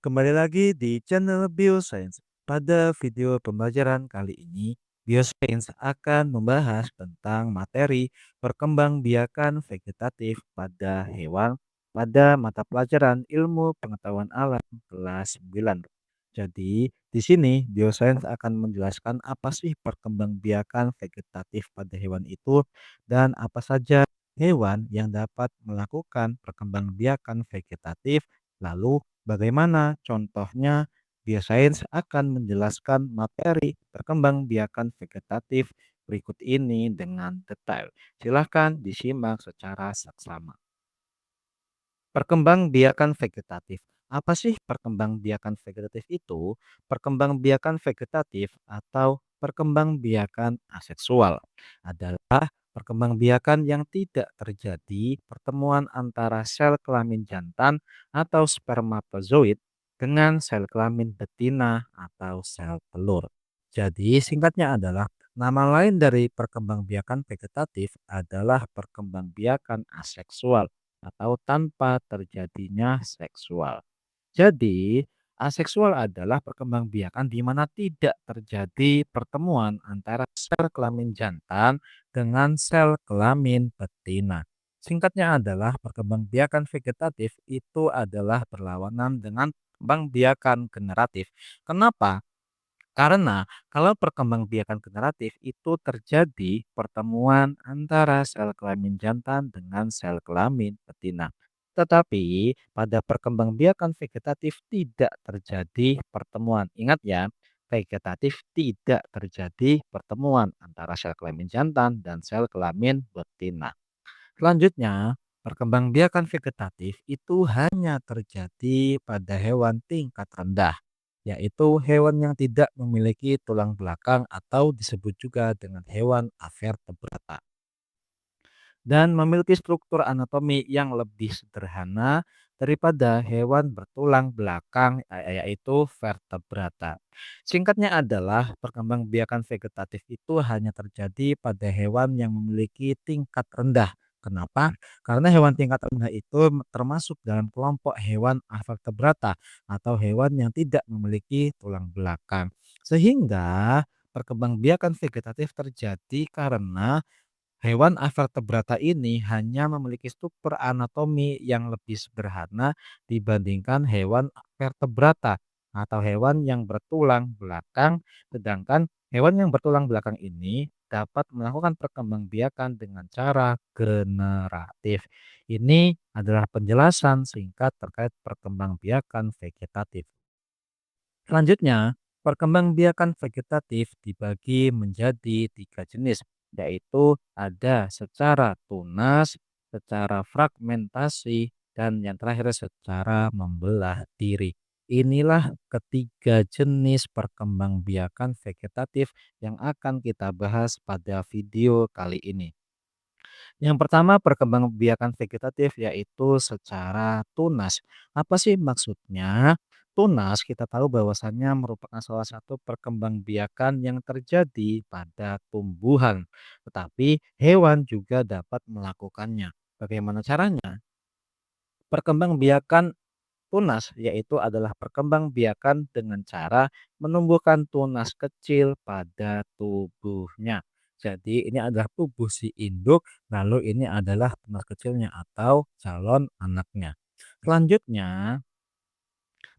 Kembali lagi di channel Bioscience. Pada video pembelajaran kali ini, Bioscience akan membahas tentang materi perkembangbiakan vegetatif pada hewan pada mata pelajaran Ilmu Pengetahuan Alam kelas 9. Jadi, di sini Bioscience akan menjelaskan apa sih perkembangbiakan vegetatif pada hewan itu dan apa saja hewan yang dapat melakukan perkembangbiakan vegetatif. Lalu bagaimana contohnya? Biosains akan menjelaskan materi perkembangbiakan vegetatif berikut ini dengan detail. Silahkan disimak secara saksama. Perkembangbiakan vegetatif. Apa sih perkembangbiakan vegetatif itu? Perkembangbiakan vegetatif atau perkembangbiakan aseksual adalah perkembangbiakan yang tidak terjadi pertemuan antara sel kelamin jantan atau spermatozoid dengan sel kelamin betina atau sel telur. Jadi singkatnya adalah nama lain dari perkembangbiakan vegetatif adalah perkembangbiakan aseksual atau tanpa terjadinya seksual. Jadi, aseksual adalah perkembangbiakan di mana tidak terjadi pertemuan antara sel kelamin jantan dengan sel kelamin betina. Singkatnya adalah perkembangbiakan vegetatif itu adalah berlawanan dengan perkembangbiakan generatif. Kenapa? Karena kalau perkembangbiakan generatif itu terjadi pertemuan antara sel kelamin jantan dengan sel kelamin betina. Tetapi pada perkembangbiakan vegetatif tidak terjadi pertemuan. Ingat ya, vegetatif tidak terjadi pertemuan antara sel kelamin jantan dan sel kelamin betina. Selanjutnya, perkembangbiakan vegetatif itu hanya terjadi pada hewan tingkat rendah, yaitu hewan yang tidak memiliki tulang belakang atau disebut juga dengan hewan avertebrata dan memiliki struktur anatomi yang lebih sederhana daripada hewan bertulang belakang yaitu vertebrata. Singkatnya adalah perkembangbiakan vegetatif itu hanya terjadi pada hewan yang memiliki tingkat rendah. Kenapa? Karena hewan tingkat rendah itu termasuk dalam kelompok hewan avertebrata atau hewan yang tidak memiliki tulang belakang. Sehingga perkembangbiakan vegetatif terjadi karena hewan avertebrata ini hanya memiliki struktur anatomi yang lebih sederhana dibandingkan hewan vertebrata atau hewan yang bertulang belakang, sedangkan hewan yang bertulang belakang ini dapat melakukan perkembangbiakan dengan cara generatif. Ini adalah penjelasan singkat terkait perkembangbiakan vegetatif. Selanjutnya, perkembangbiakan vegetatif dibagi menjadi 3 jenis, yaitu ada secara tunas, secara fragmentasi, dan yang terakhir secara membelah diri. Inilah ketiga jenis perkembangbiakan vegetatif yang akan kita bahas pada video kali ini. Yang pertama perkembangbiakan vegetatif yaitu secara tunas. Apa sih maksudnya? Tunas kita tahu bahwasannya merupakan salah satu perkembangbiakan yang terjadi pada tumbuhan. Tetapi hewan juga dapat melakukannya. Bagaimana caranya? Perkembangbiakan tunas yaitu adalah perkembangbiakan dengan cara menumbuhkan tunas kecil pada tubuhnya. Jadi ini adalah tubuh si induk, lalu ini adalah tunas kecilnya atau calon anaknya. Selanjutnya,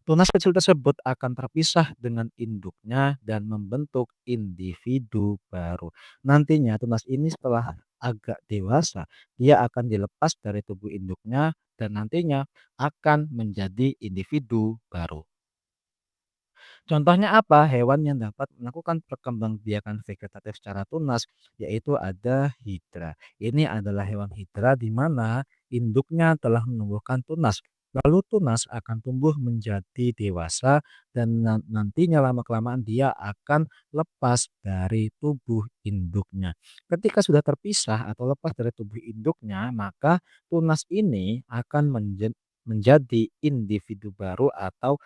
tunas kecil tersebut akan terpisah dengan induknya dan membentuk individu baru. Nantinya tunas ini setelah agak dewasa, dia akan dilepas dari tubuh induknya dan nantinya akan menjadi individu baru. Contohnya apa? Hewan yang dapat melakukan perkembangbiakan vegetatif secara tunas, yaitu ada hidra. Ini adalah hewan hidra di mana induknya telah menumbuhkan tunas. Lalu tunas akan tumbuh menjadi dewasa dan nantinya lama-kelamaan dia akan lepas dari tubuh induknya. Ketika sudah terpisah atau lepas dari tubuh induknya, maka tunas ini akan menjadi individu baru atau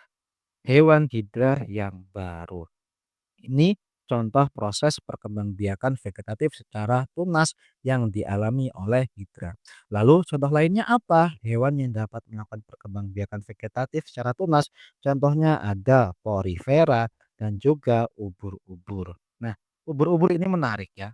hewan hidra yang baru. Ini contoh proses perkembangbiakan vegetatif secara tunas yang dialami oleh hidra. Lalu contoh lainnya apa? Hewan yang dapat melakukan perkembangbiakan vegetatif secara tunas. Contohnya ada porifera dan juga ubur-ubur. Nah, ubur-ubur ini menarik ya.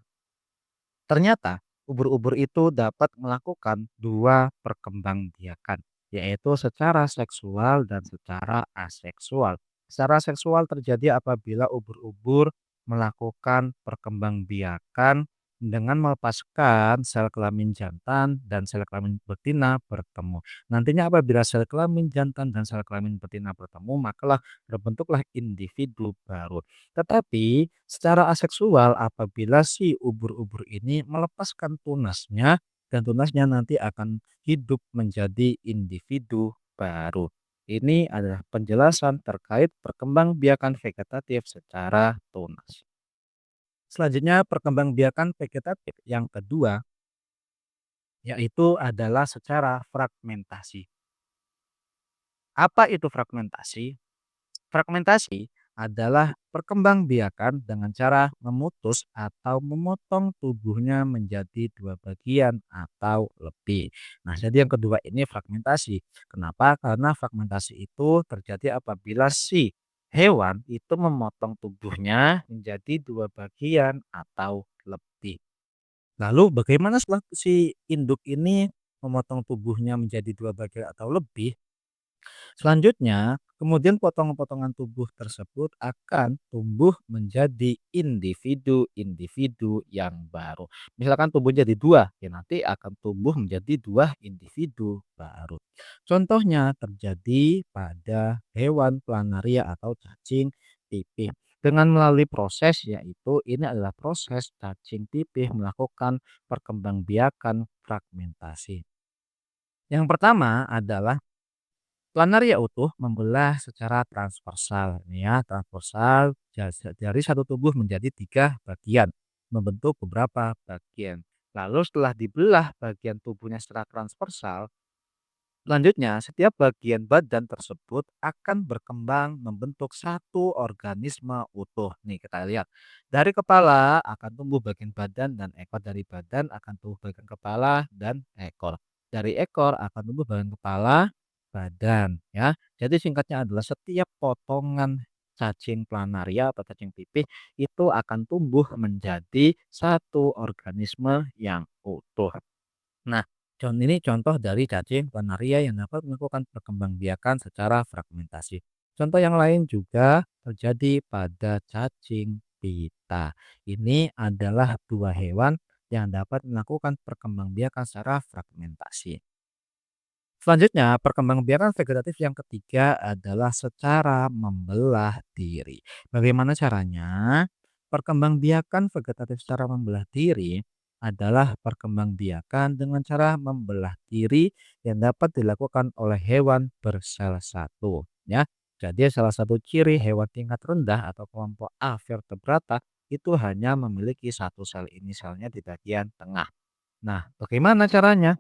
Ternyata ubur-ubur itu dapat melakukan dua perkembangbiakan, yaitu secara seksual dan secara aseksual. Secara seksual terjadi apabila ubur-ubur melakukan perkembangbiakan dengan melepaskan sel kelamin jantan dan sel kelamin betina bertemu. Nantinya apabila sel kelamin jantan dan sel kelamin betina bertemu, makalah terbentuklah individu baru. Tetapi secara aseksual apabila si ubur-ubur ini melepaskan tunasnya dan tunasnya nanti akan hidup menjadi individu baru. Ini adalah penjelasan terkait perkembangbiakan vegetatif secara tunas. Selanjutnya perkembangbiakan vegetatif yang kedua yaitu adalah secara fragmentasi. Apa itu fragmentasi? Fragmentasi adalah perkembangbiakan dengan cara memutus atau memotong tubuhnya menjadi dua bagian atau lebih. Nah, jadi yang kedua ini fragmentasi. Kenapa? Karena fragmentasi itu terjadi apabila si hewan itu memotong tubuhnya menjadi dua bagian atau lebih. Lalu bagaimana setelah si induk ini memotong tubuhnya menjadi dua bagian atau lebih? Selanjutnya, kemudian potongan-potongan tubuh tersebut akan tumbuh menjadi individu-individu yang baru. Misalkan tubuhnya jadi dua, ya nanti akan tumbuh menjadi dua individu baru. Contohnya terjadi pada hewan planaria atau cacing pipih. Dengan melalui proses yaitu ini adalah proses cacing pipih melakukan perkembangbiakan fragmentasi. Yang pertama adalah planaria utuh membelah secara transversal, ini ya, transversal dari satu tubuh menjadi tiga bagian, membentuk beberapa bagian. Lalu setelah dibelah bagian tubuhnya secara transversal, selanjutnya setiap bagian badan tersebut akan berkembang membentuk satu organisme utuh. Nih kita lihat, dari kepala akan tumbuh bagian badan dan ekor, dari badan akan tumbuh bagian kepala dan ekor. Dari ekor akan tumbuh bagian kepala, badan ya. Jadi singkatnya adalah setiap potongan cacing planaria atau cacing pipih itu akan tumbuh menjadi satu organisme yang utuh. Nah, ini contoh dari cacing planaria yang dapat melakukan perkembangbiakan secara fragmentasi. Contoh yang lain juga terjadi pada cacing pita. Ini adalah dua hewan yang dapat melakukan perkembangbiakan secara fragmentasi. Selanjutnya, perkembangbiakan vegetatif yang ketiga adalah secara membelah diri. Bagaimana caranya? Perkembangbiakan vegetatif secara membelah diri adalah perkembangbiakan dengan cara membelah diri yang dapat dilakukan oleh hewan bersel satu. Ya, jadi salah satu ciri hewan tingkat rendah atau kelompok A vertebrata itu hanya memiliki satu sel inisalnya di bagian tengah. Nah, bagaimana caranya?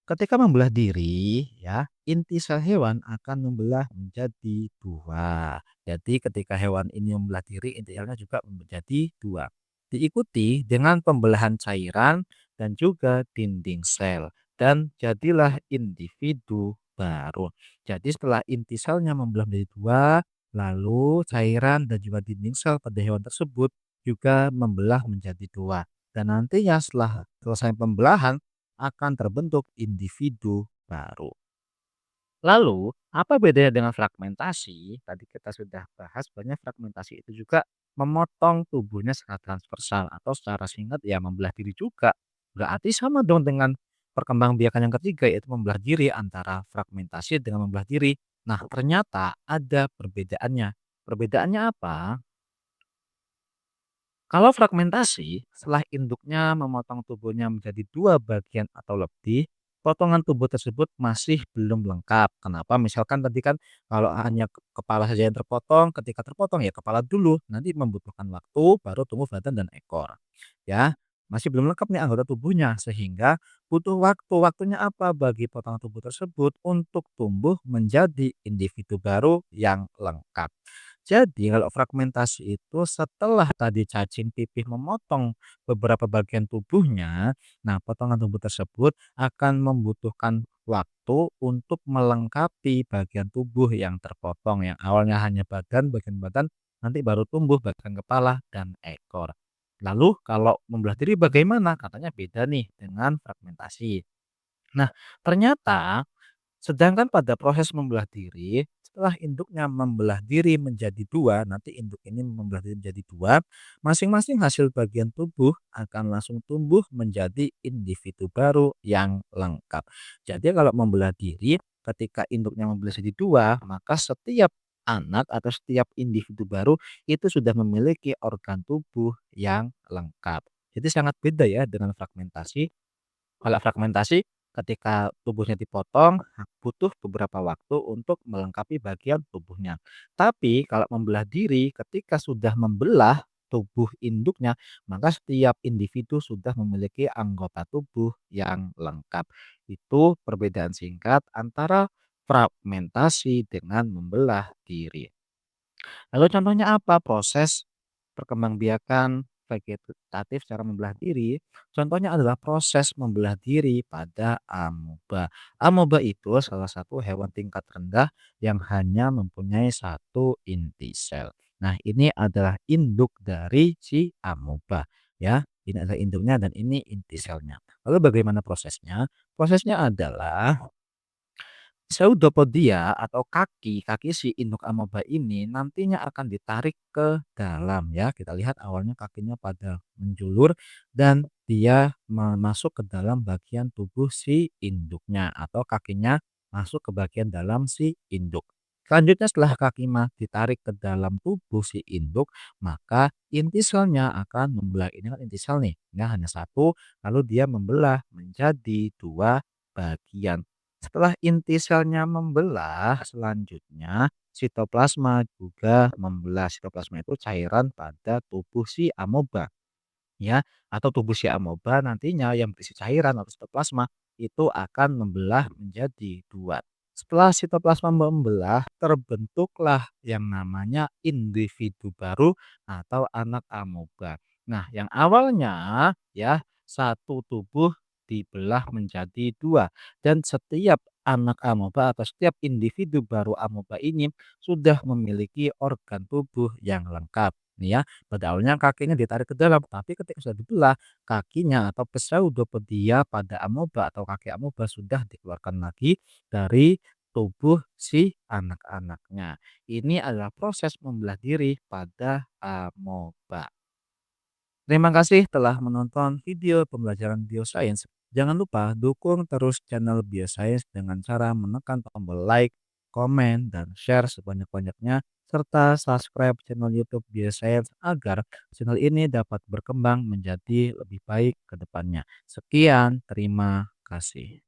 Ketika membelah diri, ya, inti sel hewan akan membelah menjadi dua. Jadi ketika hewan ini membelah diri, inti selnya juga menjadi dua. Diikuti dengan pembelahan cairan dan juga dinding sel. Dan jadilah individu baru. Jadi setelah inti selnya membelah menjadi dua, lalu cairan dan juga dinding sel pada hewan tersebut juga membelah menjadi dua. Dan nantinya setelah selesai pembelahan, akan terbentuk individu baru. Lalu, apa bedanya dengan fragmentasi? Tadi kita sudah bahas banyak fragmentasi itu juga memotong tubuhnya secara transversal atau secara singkat ya membelah diri juga. Berarti sama dong dengan perkembangbiakan yang ketiga yaitu membelah diri antara fragmentasi dengan membelah diri. Nah, ternyata ada perbedaannya. Perbedaannya apa? Kalau fragmentasi, setelah induknya memotong tubuhnya menjadi dua bagian atau lebih, potongan tubuh tersebut masih belum lengkap. Kenapa? Misalkan tadi kan kalau hanya kepala saja yang terpotong, ketika terpotong ya kepala dulu, nanti membutuhkan waktu baru tumbuh badan dan ekor. Ya, masih belum lengkap nih anggota tubuhnya sehingga butuh waktu. Waktunya apa bagi potongan tubuh tersebut untuk tumbuh menjadi individu baru yang lengkap. Jadi kalau fragmentasi itu setelah tadi cacing pipih memotong beberapa bagian tubuhnya, nah potongan tubuh tersebut akan membutuhkan waktu untuk melengkapi bagian tubuh yang terpotong, yang awalnya hanya bagian badan, nanti baru tumbuh bagian kepala dan ekor. Lalu kalau membelah diri bagaimana? Katanya beda nih dengan fragmentasi. Nah, ternyata sedangkan pada proses membelah diri, setelah induknya membelah diri menjadi 2, nanti induk ini membelah diri menjadi 2, masing-masing hasil bagian tubuh akan langsung tumbuh menjadi individu baru yang lengkap. Jadi kalau membelah diri, ketika induknya membelah jadi 2, maka setiap anak atau setiap individu baru itu sudah memiliki organ tubuh yang lengkap. Jadi sangat beda ya dengan fragmentasi. Kalau fragmentasi, ketika tubuhnya dipotong, butuh beberapa waktu untuk melengkapi bagian tubuhnya. Tapi kalau membelah diri, ketika sudah membelah tubuh induknya, maka setiap individu sudah memiliki anggota tubuh yang lengkap. Itu perbedaan singkat antara fragmentasi dengan membelah diri. Lalu contohnya apa? Proses perkembangbiakan vegetatif secara membelah diri. Contohnya adalah proses membelah diri pada amoeba. Amoeba itu salah satu hewan tingkat rendah yang hanya mempunyai satu inti sel. Nah, ini adalah induk dari si amoeba, ya. Ini adalah induknya dan ini inti selnya. Lalu bagaimana prosesnya? Prosesnya adalah pseudopodia atau kaki si induk amoeba ini nantinya akan ditarik ke dalam ya. Kita lihat awalnya kakinya pada menjulur dan dia masuk ke dalam bagian tubuh si induknya atau kakinya masuk ke bagian dalam si induk. Selanjutnya setelah kaki ditarik ke dalam tubuh si induk, maka inti selnya akan membelah. Ini kan inti sel nih, ini hanya satu, lalu dia membelah menjadi dua bagian. Setelah inti selnya membelah, selanjutnya sitoplasma juga membelah. Sitoplasma itu cairan pada tubuh si amoeba, ya, atau tubuh si amoeba nantinya yang berisi cairan atau sitoplasma itu akan membelah menjadi dua. Setelah sitoplasma membelah, terbentuklah yang namanya individu baru atau anak amoeba. Nah, yang awalnya ya satu tubuh dibelah menjadi dua dan setiap anak amoeba atau setiap individu baru amoeba ini sudah memiliki organ tubuh yang lengkap. Nih ya, pada awalnya kakinya ditarik ke dalam, tapi ketika sudah dibelah, kakinya atau pseudopodia pada amoeba atau kaki amoeba sudah dikeluarkan lagi dari tubuh si anak-anaknya. Ini adalah proses membelah diri pada amoeba. Terima kasih telah menonton video pembelajaran biosains. Jangan lupa dukung terus channel Biosains dengan cara menekan tombol like, komen, dan share sebanyak-banyaknya serta subscribe channel YouTube Biosains agar channel ini dapat berkembang menjadi lebih baik ke depannya. Sekian, terima kasih.